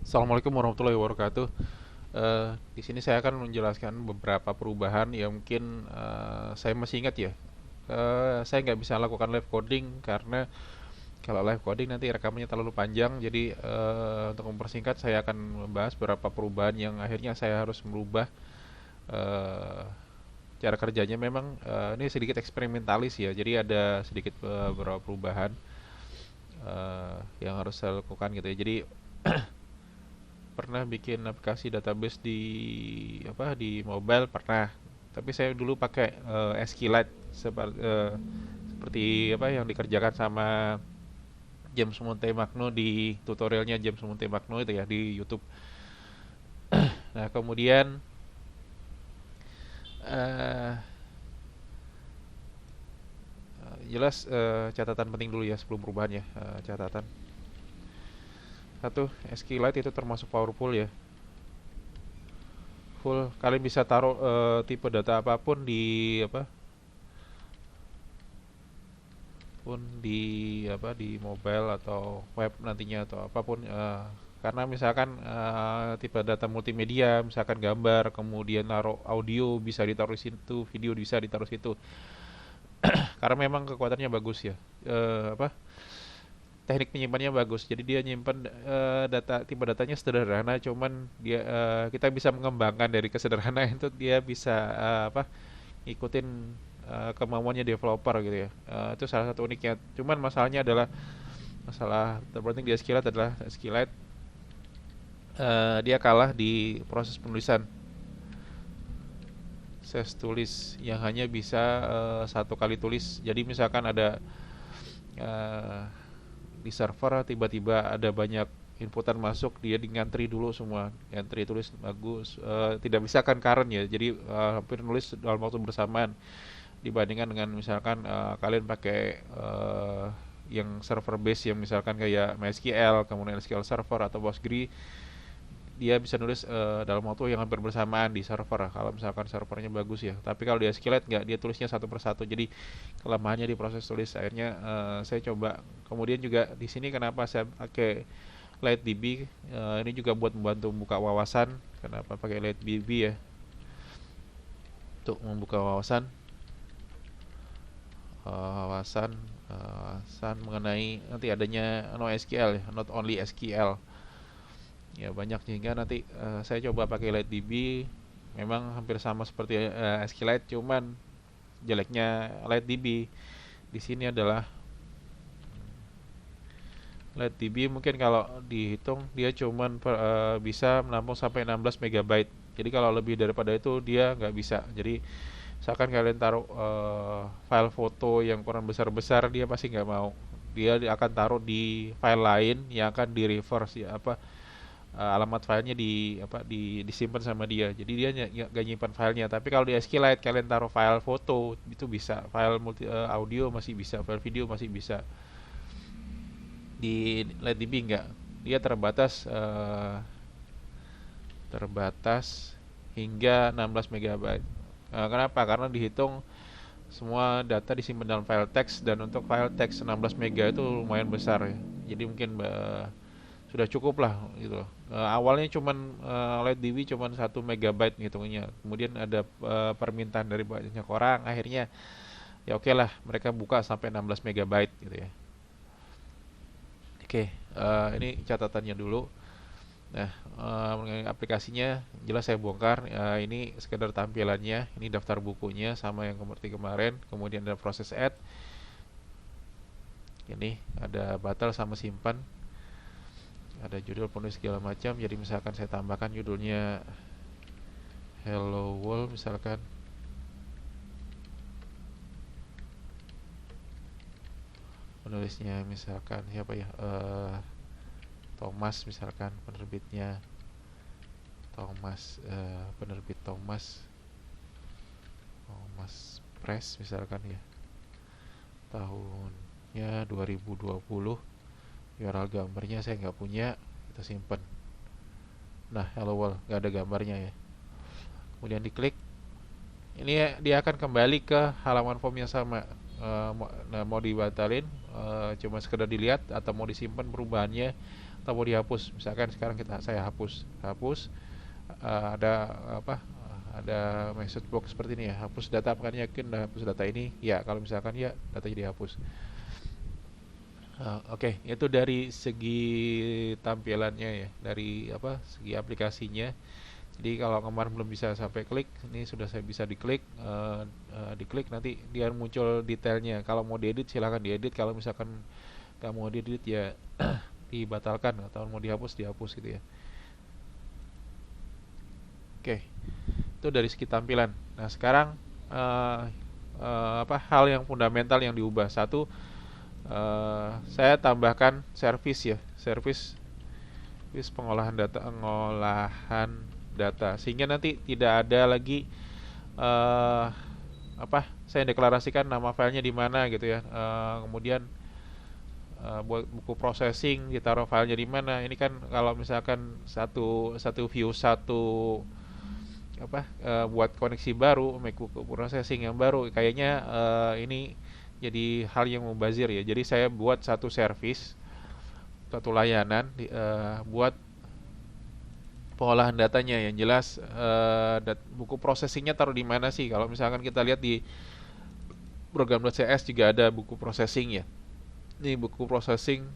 Assalamualaikum warahmatullahi wabarakatuh. Di sini saya akan menjelaskan beberapa perubahan yang mungkin saya masih ingat ya. Saya nggak bisa lakukan live coding karena kalau live coding nanti rekamannya terlalu panjang. Jadi untuk mempersingkat, saya akan membahas beberapa perubahan yang akhirnya saya harus merubah eh, cara kerjanya. Memang ini sedikit eksperimentalis ya. Jadi ada sedikit beberapa perubahan yang harus saya lakukan gitu ya. Jadi pernah bikin aplikasi database di di mobile pernah, tapi saya dulu pakai SQLite seperti apa yang dikerjakan sama James Montemagno di tutorialnya James Montemagno itu ya di YouTube. Nah kemudian eh, jelas catatan penting dulu ya sebelum perubahan ya. Catatan satu, SQLite itu termasuk powerful ya, full kalian bisa taruh tipe data apapun di apa pun di mobile atau web nantinya atau apapun, karena misalkan tipe data multimedia misalkan gambar kemudian naruh audio bisa ditaruh situ, video bisa ditaruh situ, karena memang kekuatannya bagus ya. Apa teknik penyimpanannya bagus, jadi dia nyimpan tipe datanya sederhana, cuman kita bisa mengembangkan dari kesederhanaan itu, dia bisa ngikutin kemampuannya developer gitu ya. Itu salah satu uniknya. Cuman masalahnya adalah masalah terpenting di SQLite adalah SQLite dia kalah di proses penulisan. Ses tulis yang hanya bisa satu kali tulis. Jadi misalkan ada eh, di server tiba-tiba ada banyak inputan masuk, dia di ngantri dulu semua, ngantri tulis bagus, tidak bisa kan current ya, jadi hampir nulis dalam waktu bersamaan dibandingkan dengan misalkan kalian pakai yang server base yang misalkan kayak MySQL kemudian SQL Server atau Postgre, dia bisa nulis dalam waktu yang hampir bersamaan di server kalau misalkan servernya bagus ya. Tapi kalau di SQLite nggak, dia tulisnya satu persatu, jadi kelemahannya di proses tulis. Akhirnya saya coba, kemudian juga di sini kenapa saya pakai LightDB, ini juga buat membantu membuka wawasan. Kenapa pakai LightDB ya, untuk membuka wawasan, wawasan mengenai nanti adanya NoSQL ya, not only SQL ya, banyak, sehingga nanti saya coba pakai LightDB. Memang hampir sama seperti SQLite, cuman jeleknya LightDB di sini adalah LightDB mungkin kalau dihitung dia cuman bisa menampung sampai 16 megabyte. Jadi kalau lebih daripada itu dia nggak bisa. Jadi misalkan kalian taruh file foto yang ukuran besar-besar, dia pasti nggak mau. Dia akan taruh di file lain yang akan di reverse ya, alamat filenya disimpan sama dia. Jadi dia nggak nyimpan filenya. Tapi kalau di SQLite kalian taruh file foto itu bisa, file audio masih bisa, file video masih bisa. Di LightDB nggak, dia terbatas hingga 16 megabyte. Kenapa? Karena dihitung semua data disimpan dalam file teks, dan untuk file teks 16 mega itu lumayan besar ya. Jadi mungkin sudah cukup lah gitu loh. Awalnya cuman LightDB cuman 1 megabyte ngitungnya. Kemudian ada permintaan dari banyak orang, akhirnya ya oke lah mereka buka sampai 16 megabyte gitu ya. Oke, ini catatannya dulu. Nah, mengenai aplikasinya jelas saya bongkar. Ini sekedar tampilannya, ini daftar bukunya sama yang seperti kemarin. Kemudian ada proses add. Ini ada batal sama simpan. Ada judul, penulis segala macam. Jadi misalkan saya tambahkan judulnya Hello World misalkan. Penulisnya misalkan siapa ya? Thomas misalkan, penerbitnya Thomas, penerbit Thomas Press misalkan ya, tahunnya 2020. URL gambarnya saya nggak punya, kita simpan. Nah, hello world nggak ada gambarnya ya. Kemudian diklik, ini ya, dia akan kembali ke halaman form yang sama. Nah, mau dibatalin cuma sekedar dilihat atau mau disimpan perubahannya, atau mau dihapus. Misalkan sekarang saya hapus, ada apa? Ada message box seperti ini ya, hapus data, apakah yakin hapus data ini? Ya, kalau misalkan ya, datanya dihapus. Oke, itu dari segi tampilannya ya, dari apa? Segi aplikasinya. Jadi kalau kemarin belum bisa sampai klik, ini sudah saya bisa diklik, diklik nanti dia muncul detailnya. Kalau mau diedit silahkan diedit. Kalau misalkan nggak mau diedit ya dibatalkan, atau mau dihapus gitu ya. Oke, itu dari segi tampilan. Nah sekarang eh, apa hal yang fundamental yang diubah? Satu, saya tambahkan service ya, service pengolahan data, sehingga nanti tidak ada lagi eh, apa saya deklarasikan nama filenya di mana gitu ya. Kemudian buat buku processing ditaruh filenya di mana. Ini kan kalau misalkan satu satu view satu apa buat koneksi baru, make buku processing yang baru, kayaknya ini jadi hal yang mubazir ya. Jadi saya buat satu service, satu layanan buat pengolahan datanya yang jelas. Buku processingnya taruh di mana sih? Kalau misalkan kita lihat di program.cs juga ada buku processing ya. Ini buku processing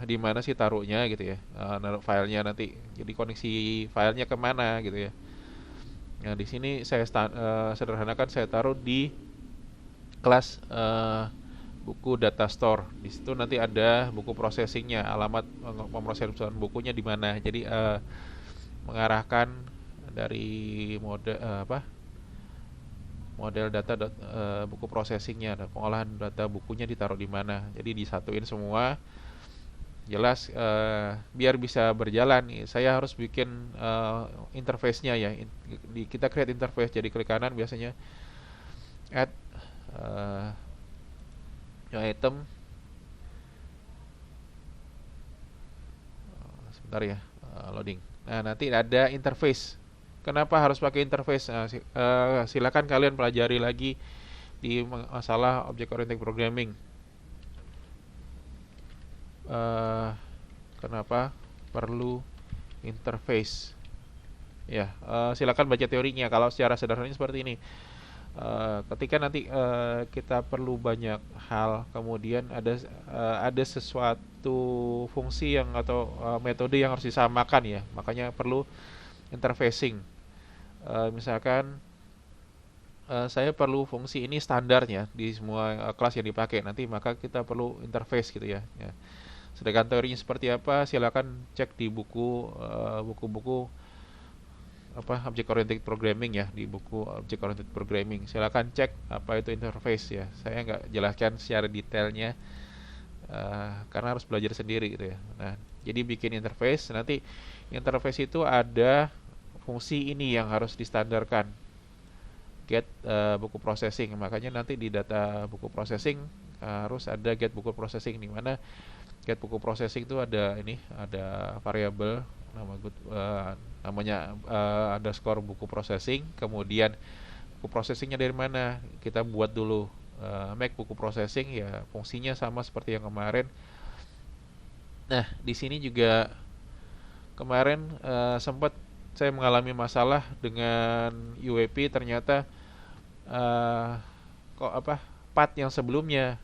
di mana sih taruhnya gitu ya? Naruh filenya nanti. Jadi koneksi filenya kemana gitu ya? Nah di sini saya sederhanakan, saya taruh di kelas buku data store. Di situ nanti ada buku processingnya, alamat pemrosesan bukunya di mana. Jadi mengarahkan dari model data buku processingnya dan pengolahan data bukunya ditaruh di mana. Jadi disatuin semua, jelas biar bisa berjalan nih. Saya harus bikin interface-nya ya. Kita create interface, jadi klik kanan biasanya add item. Sebentar ya, loading. Nah nanti ada interface. Kenapa harus pakai interface? Nah, silakan kalian pelajari lagi di masalah object oriented programming. Kenapa perlu interface? Ya, silakan baca teorinya. Kalau secara sederhananya seperti ini. Ketika nanti kita perlu banyak hal, kemudian ada sesuatu fungsi yang atau metode yang harus disamakan ya, makanya perlu interfacing. Misalkan saya perlu fungsi ini standarnya di semua kelas yang dipakai nanti, maka kita perlu interface gitu ya. Sedangkan teorinya seperti apa, silakan cek di buku-buku object oriented programming ya, di buku object oriented programming. Silakan cek apa itu interface ya. Saya nggak jelaskan secara detailnya karena harus belajar sendiri gitu ya. Nah, jadi bikin interface, nanti interface itu ada fungsi ini yang harus distandarkan. Get buku processing. Makanya nanti di data buku processing harus ada get buku processing, di mana get buku processing itu ada variabel namanya underscore buku processing. Kemudian buku processingnya dari mana, kita buat dulu make buku processing ya, fungsinya sama seperti yang kemarin. Nah di sini juga kemarin sempat saya mengalami masalah dengan UWP. Ternyata path yang sebelumnya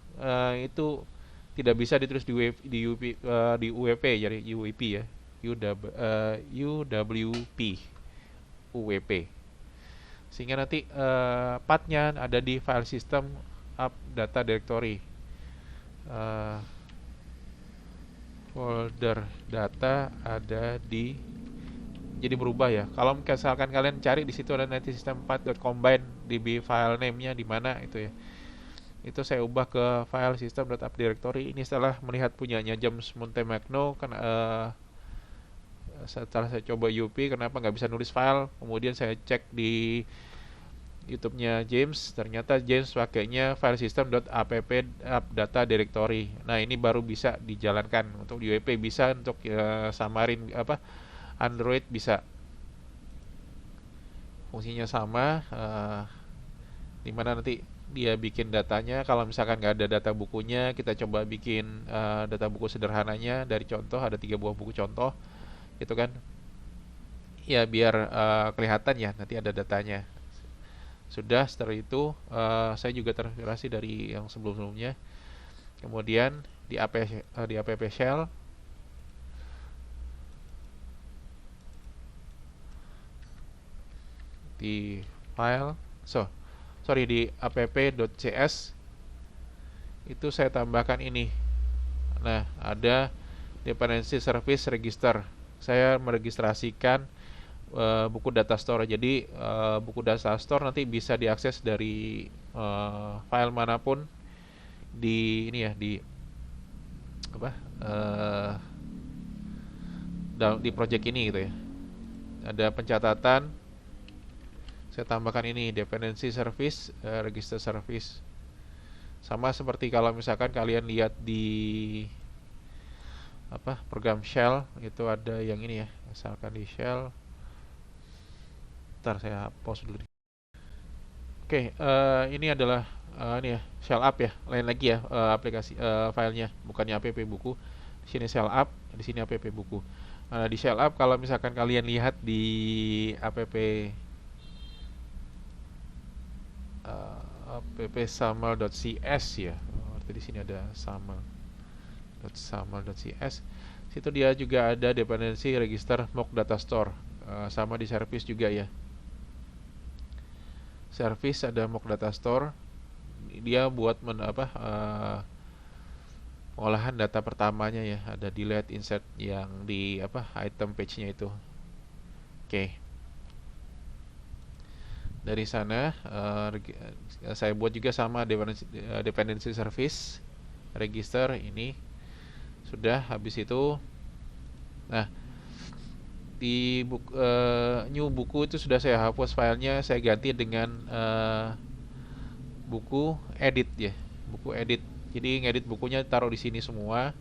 itu tidak bisa ditulis di UWP, jadi UWP ya, UWP UWP, sehingga nanti pathnya ada di file system up data directory, folder data ada di, jadi berubah ya. Kalau misalkan kalian cari di situ ada nanti system path.combine db file name-nya di mana itu ya. Itu saya ubah ke file system.up directory. Ini setelah melihat punyanya James Montemagno kan, setelah saya coba UP kenapa nggak bisa nulis file. Kemudian saya cek di YouTube-nya James, ternyata James pakainya file system.app data directory. Nah ini baru bisa dijalankan untuk di UWP, bisa untuk samarin Android bisa, fungsinya sama, dimana nanti dia bikin datanya. Kalau misalkan nggak ada data bukunya, kita coba bikin data buku sederhananya dari contoh, ada 3 buah buku contoh gitu kan. Ya biar kelihatan ya nanti ada datanya. Sudah, setelah itu saya juga terinspirasi dari yang sebelum-sebelumnya. Kemudian di app shell, di file, sorry, di app.cs itu saya tambahkan ini. Nah, ada dependency service register. Saya meregistrasikan buku data store. Jadi buku data store nanti bisa diakses dari file manapun di ini ya, di apa di project ini gitu ya. Ada pencatatan, saya tambahkan ini dependency service register service. Sama seperti kalau misalkan kalian lihat di program shell itu ada yang ini ya, misalkan di shell. Ntar saya pause dulu. Oke, ini adalah ini ya, shell app ya, lain lagi ya aplikasi filenya, bukannya app buku. Di sini shell app, di sini app buku. Di shell app kalau misalkan kalian lihat di app.saml.cs ya. Berarti di sini ada saml.cs. Situ dia juga ada dependency register mock data store. Sama di service juga ya. Service ada mock data store. Dia buat pengolahan data pertamanya ya. Ada delete, insert yang di item page-nya itu. Oke. Dari sana saya buat juga sama dependency service register ini. Sudah, habis itu nah di new buku itu sudah saya hapus filenya, saya ganti dengan buku edit ya, buku edit. Jadi ngedit bukunya taruh di sini semua.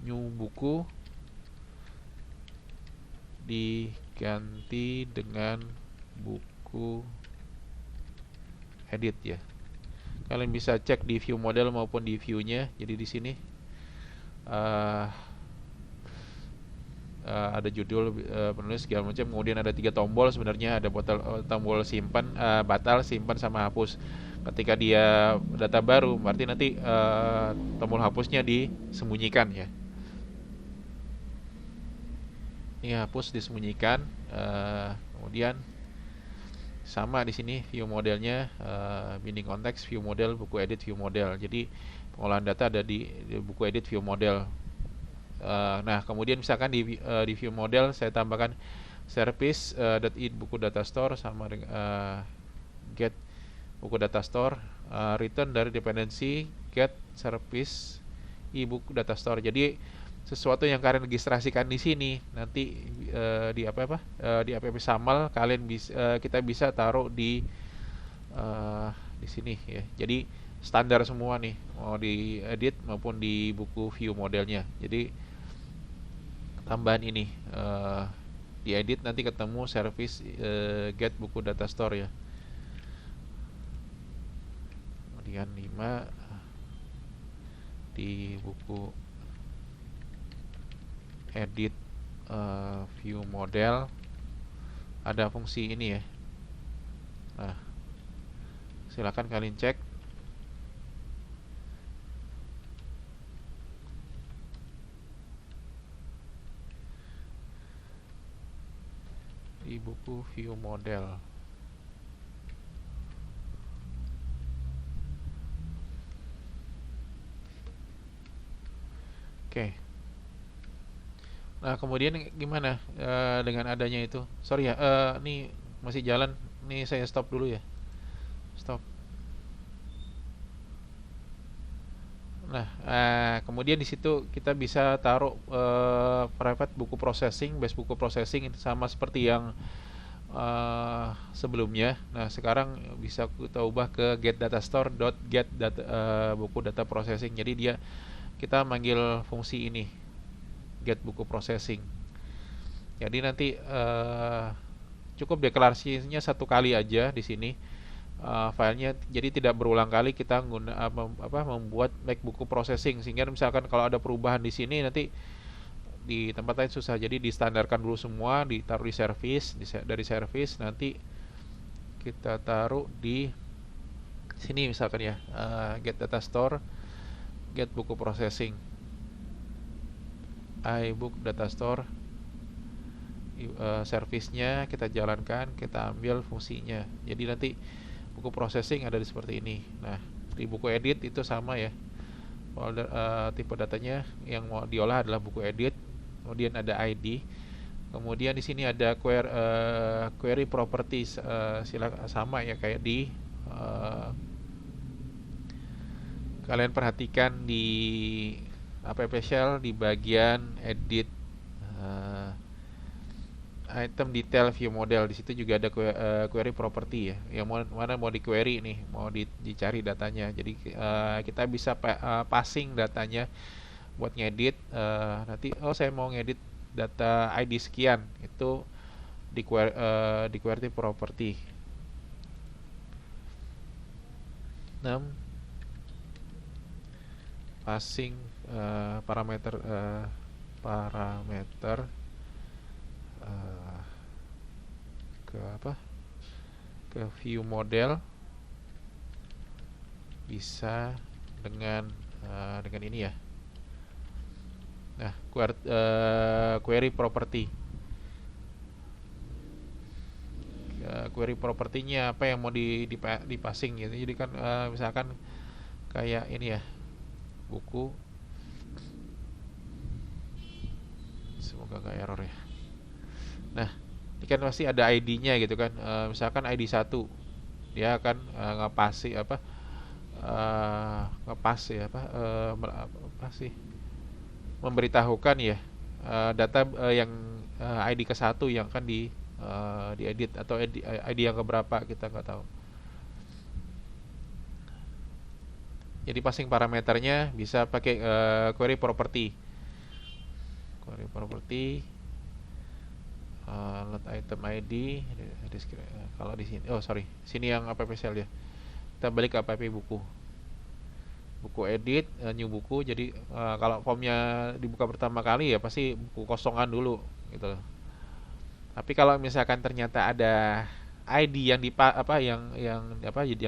New buku diganti dengan buku edit ya. Kalian bisa cek di view model maupun di view-nya. Jadi di sini ada judul, penulis segala macam. Kemudian ada 3 tombol sebenarnya. Ada tombol simpan, batal, simpan, sama hapus. Ketika dia data baru, berarti nanti tombol hapusnya disembunyikan ya. Ini hapus disembunyikan. Kemudian sama di sini view modelnya, binding konteks, view model, buku edit, view model. Jadi pengolahan data ada di buku edit, view model. Nah kemudian misalkan di view model saya tambahkan service .id buku data store sama get buku data store, return dari dependency get service buku data store. Jadi sesuatu yang kalian registrasikan di sini nanti di di app SAML kalian kita bisa taruh di sini ya. Jadi standar semua nih, mau di edit maupun di buku view modelnya. Jadi tambahan ini di edit nanti ketemu service get buku data store ya. Kemudian 5 di buku edit view model ada fungsi ini ya. Nah, silakan kalian cek. Di buku view model. Oke. Nah, kemudian gimana dengan adanya itu? Sorry ya, ini masih jalan. Nih saya stop dulu ya. Stop. Nah, kemudian di situ kita bisa taruh private buku processing, base buku processing itu sama seperti yang sebelumnya. Nah, sekarang bisa kita ubah ke getDataStore.get buku data processing. Jadi kita manggil fungsi ini get buku processing. Jadi nanti cukup deklarasinya satu kali aja di sini filenya, jadi tidak berulang kali kita membuat make buku processing, sehingga misalkan kalau ada perubahan di sini nanti di tempat lain susah. Jadi distandarkan dulu semua, ditaruh di service, dari service nanti kita taruh di sini misalkan ya, get data store, get buku processing, iBook data store, service-nya kita jalankan, kita ambil fungsinya. Jadi nanti buku processing ada di seperti ini. Nah, di buku edit itu sama ya. Folder tipe datanya yang mau diolah adalah buku edit. Kemudian ada ID. Kemudian di sini ada query properties, sama ya kayak di kalian perhatikan di app shell di bagian edit item detail view model. Di situ juga ada query property ya, yang mana mau di query nih, mau dicari datanya. Jadi kita bisa passing datanya buat ngedit. Nanti saya mau ngedit data ID sekian, itu di query property. 6 passing parameter ke view model bisa dengan ini ya. Nah, query property. Query propertinya apa yang mau dipassing gitu. Jadi kan misalkan kayak ini ya, buku, semoga gak error ya. Nah, ini kan pasti ada ID-nya gitu kan. Misalkan ID 1, dia akan memberitahukan ya data yang ID ke-1 yang akan diedit, atau ID yang keberapa kita nggak tahu. Jadi passing parameternya bisa pakai query property. Let item ID. Kalau di sini, sini yang app shell ya. Kita balik ke app buku edit, new buku. Jadi kalau formnya dibuka pertama kali ya pasti buku kosongan dulu gitu. Tapi kalau misalkan ternyata ada ID yang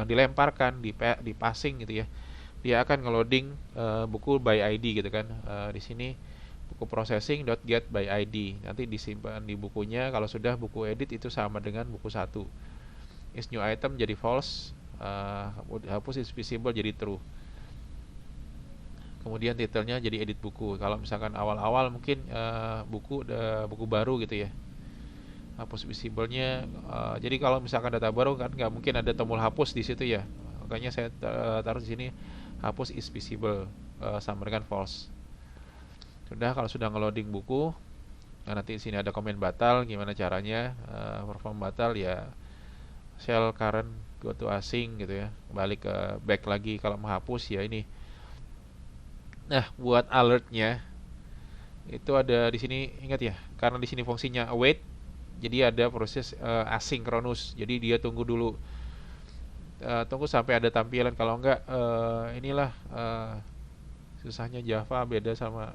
dilemparkan, di passing gitu ya, dia akan ngeloading buku by ID gitu kan. Di sini buku processing.get by ID, nanti disimpan di bukunya. Kalau sudah buku edit itu sama dengan buku 1. Is new item jadi false, hapus is visible jadi true. Kemudian titelnya jadi edit buku. Kalau misalkan awal-awal mungkin buku baru gitu ya, hapus visible-nya. Jadi kalau misalkan data baru kan nggak mungkin ada tombol hapus di situ ya, makanya saya taruh di sini hapus is visible, sama dengan false. Kalau sudah ngeloading buku, nah nanti di sini ada komen batal. Gimana caranya perform batal ya, shell current go to async gitu ya, balik ke back lagi. Kalau menghapus ya ini. Nah, buat alertnya itu ada di sini, ingat ya, karena di sini fungsinya await, jadi ada proses asynchronous. Jadi dia tunggu dulu, tunggu sampai ada tampilan. Kalau enggak, inilah susahnya Java beda sama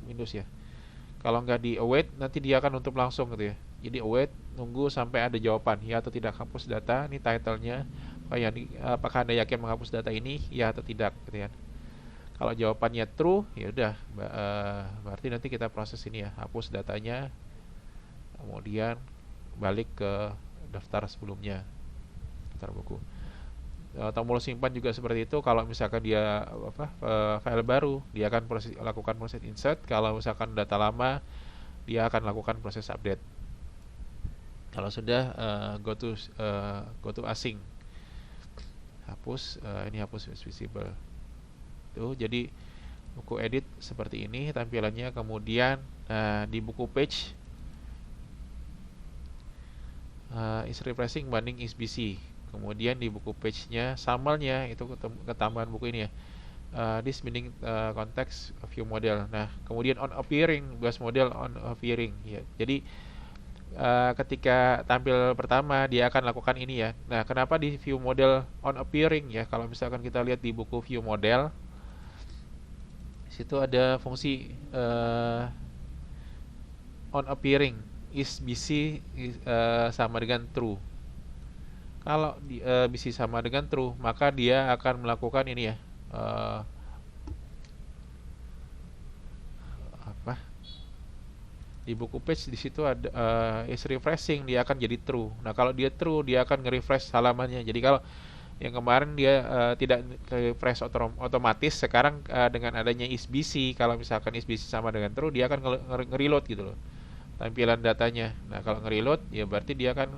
Windows ya. Kalau nggak di await, nanti dia akan tutup langsung gitu ya. Jadi await, nunggu sampai ada jawaban ya atau tidak hapus data. Ini title-nya, apakah Anda yakin menghapus data ini, ya atau tidak gitu ya. Kalau jawabannya true, ya udah, berarti nanti kita proses ini ya, hapus datanya, kemudian balik ke daftar sebelumnya, daftar buku. Tombol simpan juga seperti itu. Kalau misalkan dia file baru, dia akan lakukan proses insert. Kalau misalkan data lama, dia akan lakukan proses update. Kalau sudah go to async, hapus, ini hapus is visible. Tuh, jadi buku edit seperti ini tampilannya. Kemudian di buku page is refreshing banding is busy. Kemudian di buku page-nya, summary-nya itu ketambahan buku ini ya. This meaning context view model. Nah, kemudian on appearing, buas model on appearing ya. Jadi ketika tampil pertama dia akan lakukan ini ya. Nah, kenapa di view model on appearing ya? Kalau misalkan kita lihat di buku view model, situ ada fungsi on appearing is busy sama dengan true. Kalau busy sama dengan true, maka dia akan melakukan ini ya. eh, apa? Di buku page di situ ada is refreshing, dia akan jadi true. Nah, kalau dia true, dia akan nge-refresh halamannya. Jadi kalau yang kemarin dia tidak refresh otomatis, sekarang dengan adanya is busy, kalau misalkan is busy sama dengan true, dia akan nge-reload gitu loh tampilan datanya. Nah, kalau nge-reload ya berarti dia akan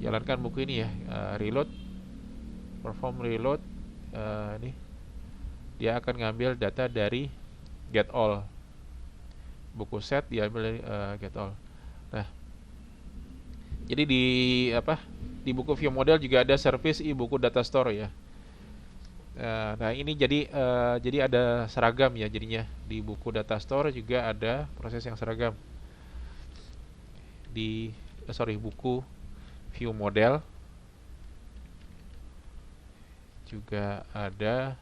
jalankan buku ini ya, reload, perform reload. Ini dia akan ngambil data dari get all, buku set diambil dari get all. Nah, jadi di di buku view model juga ada service buku data store ya. Nah, ini jadi ada seragam ya, jadinya di buku data store juga ada proses yang seragam. Di buku view model juga ada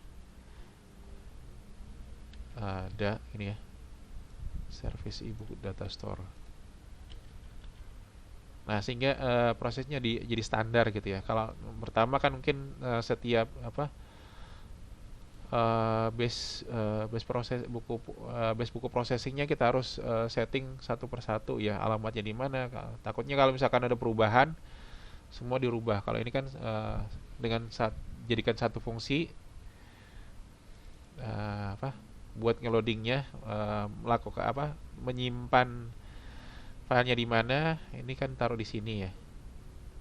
ini ya, service buku data store. Nah, sehingga prosesnya jadi standar gitu ya. Kalau pertama kan mungkin setiap base buku processingnya kita harus setting satu persatu ya, alamatnya di mana. Takutnya kalau misalkan ada perubahan, semua dirubah. Kalau ini kan dengan jadikan satu fungsi buat ngeloadingnya, melakukan menyimpan filenya di mana, ini kan taruh di sini ya.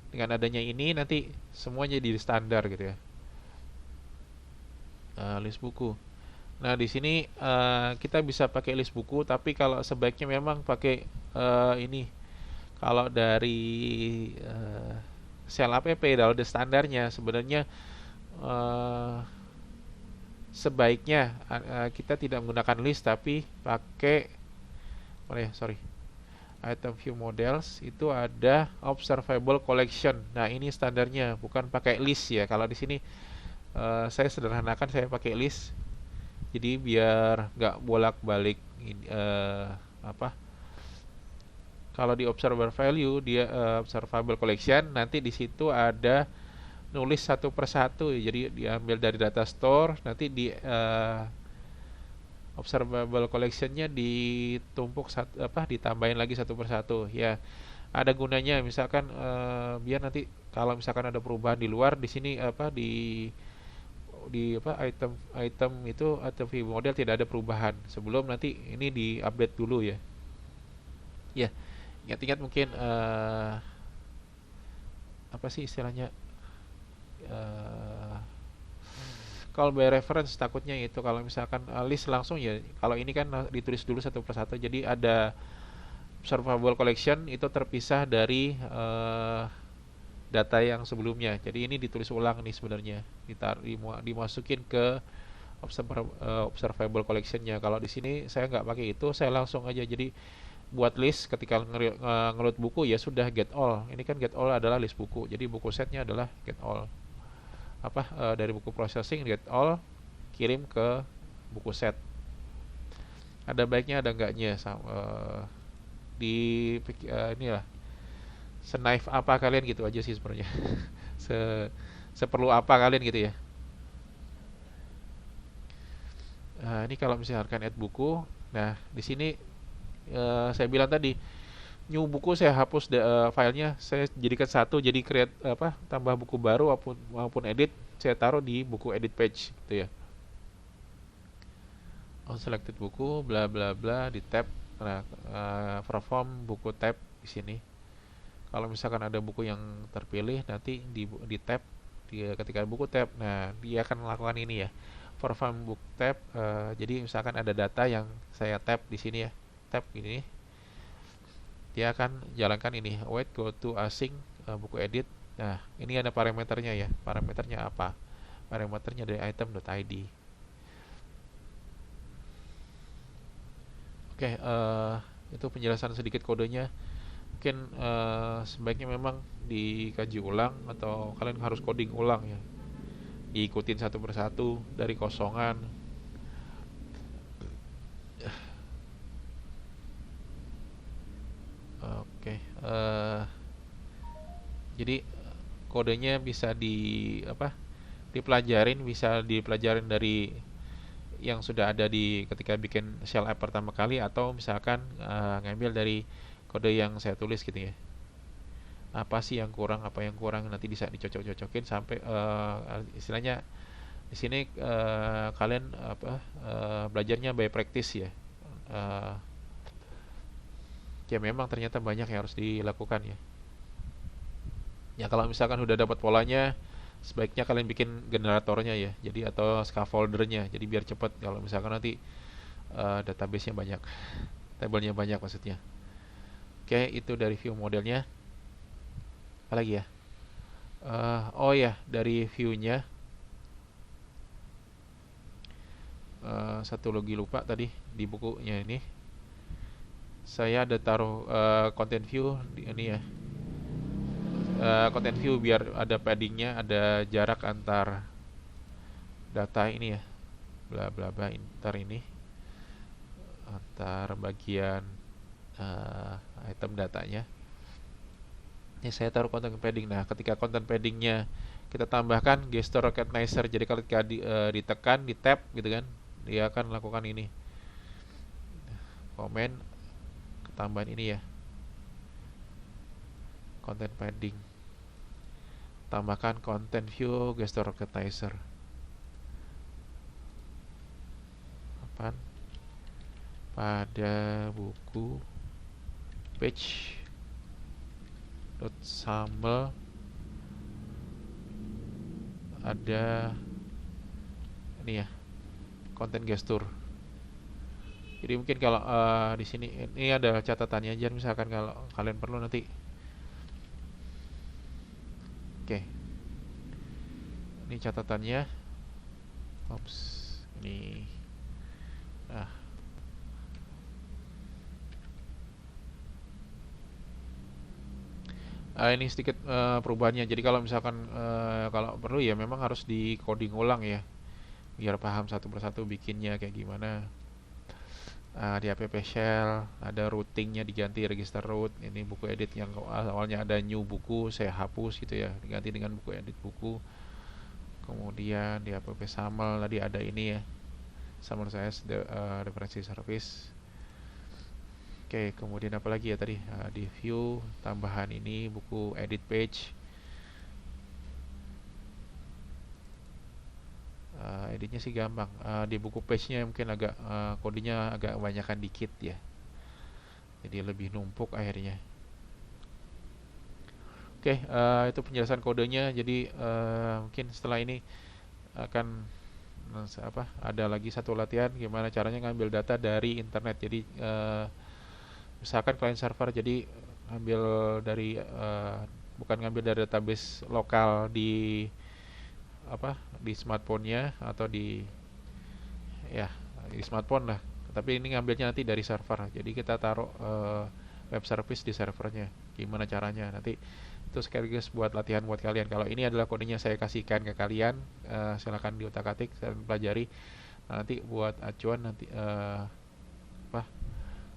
Dengan adanya ini nanti semuanya jadi standar gitu ya. List buku. Nah, di sini kita bisa pakai list buku, tapi kalau sebaiknya memang pakai ini. Kalau dari Shell app download standarnya sebenarnya sebaiknya kita tidak menggunakan list tapi pakai item view models, itu ada observable collection. Nah, ini standarnya, bukan pakai list ya. Kalau di sini saya sederhanakan, saya pakai list. Jadi biar nggak bolak-balik kalau di observable value dia observable collection, nanti di situ ada nulis satu persatu. Jadi diambil dari data store, nanti di observable collectionnya ditumpuk ditambahin lagi satu persatu ya. Ada gunanya misalkan biar nanti kalau misalkan ada perubahan di luar, di sini item itu atau view model tidak ada perubahan sebelum nanti ini di-update dulu ya. Ya, ingat-ingat mungkin apa sih istilahnya, call by reference, takutnya itu kalau misalkan list langsung ya. Kalau ini kan ditulis dulu satu persatu, jadi ada observable collection itu terpisah dari data yang sebelumnya. Jadi ini ditulis ulang nih sebenarnya, dimasukin ke observable collectionnya. Kalau di sini saya nggak pakai itu, saya langsung aja jadi buat list. Ketika ngeload buku ya sudah get all. Ini kan get all adalah list buku, jadi buku setnya adalah get all. Dari buku processing get all, kirim ke buku set. Ada baiknya ada enggaknya inilah senaif apa kalian gitu aja sih sebenarnya. Seperlu apa kalian gitu ya. Ini kalau misalkan add buku, nah di sini saya bilang tadi new buku saya hapus filenya, saya jadikan satu, jadi create tambah buku baru maupun edit, saya taruh di buku edit page gitu ya. Selected buku bla bla bla di tab. Nah, perform buku tab di sini. Kalau misalkan ada buku yang terpilih, nanti di tab, ketika buku tab, nah dia akan melakukan ini ya, perform book tab. Jadi misalkan ada data yang saya tab di sini ya, tab ini, dia akan jalankan ini wait go to async buku edit. Nah, ini ada parameternya ya. Parameternya apa? Parameternya dari item.id. Oke, Itu penjelasan sedikit kodenya. Mungkin sebaiknya memang dikaji ulang atau kalian harus coding ulang ya, diikutin satu persatu dari kosongan. Oke, jadi kodenya bisa dipelajarin, bisa dipelajarin dari yang sudah ada di ketika bikin shell app pertama kali, atau misalkan ngambil dari kode yang saya tulis gitu ya. Apa sih yang kurang, apa yang kurang, nanti bisa dicocok-cocokin sampai istilahnya di sini kalian belajarnya by practice ya. Eh, Ya memang ternyata banyak yang harus dilakukan ya. Ya kalau misalkan udah dapat polanya, sebaiknya kalian bikin generatornya ya. Jadi atau scaffoldernya. Jadi biar cepat kalau misalkan nanti database-nya banyak, tabelnya banyak maksudnya. Oke, itu dari view modelnya. Apa lagi ya? Oh ya, dari view-nya satu lagi lupa tadi di bukunya ini. Saya ada taruh content view di ini ya. Content view biar ada paddingnya, ada jarak antar data ini ya, bla bla bla, antar ini, antar bagian item datanya. Ini saya taruh content padding. Nah, ketika content paddingnya kita tambahkan gesture recognizer, jadi kalau ditekan di tab gitu kan, dia akan melakukan ini, komen ketambahan ini ya, content padding, tambahkan content view gesture recognizer. Apaan? Pada buku page dot sample ada ini ya, content gesture. Jadi mungkin kalau di sini ini ada catatannya aja, misalkan kalau kalian perlu nanti. Oke, ini catatannya. Ops, ini. Nah, ini sedikit perubahannya. Jadi kalau misalkan kalau perlu ya memang harus di coding ulang ya, biar paham satu persatu bikinnya kayak gimana. Di app shell ada routingnya diganti register root. Ini buku edit yang awalnya ada new buku, saya hapus gitu ya, diganti dengan buku edit buku. Kemudian di app sample tadi ada ini ya, sample saya referensi service. Oke, kemudian apa lagi ya tadi, di view tambahan ini buku edit page. Editnya sih gampang. Di buku page-nya mungkin agak kodenya agak kebanyakan dikit ya, jadi lebih numpuk akhirnya. Oke, itu penjelasan kodenya. Jadi mungkin setelah ini akan ada lagi satu latihan gimana caranya ngambil data dari internet. Jadi misalkan client server, jadi ngambil dari bukan ngambil dari database lokal di di smartphone-nya atau di smartphone lah, tapi ini ngambilnya nanti dari server. Jadi kita taruh web service di servernya. Gimana caranya nanti, itu sekaligus buat latihan buat kalian. Kalau ini adalah kodenya saya kasihkan ke kalian, silakan diutak-atik dan pelajari. Nanti buat acuan nanti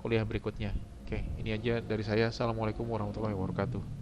kuliah berikutnya. Oke, ini aja dari saya. Assalamualaikum warahmatullahi wabarakatuh.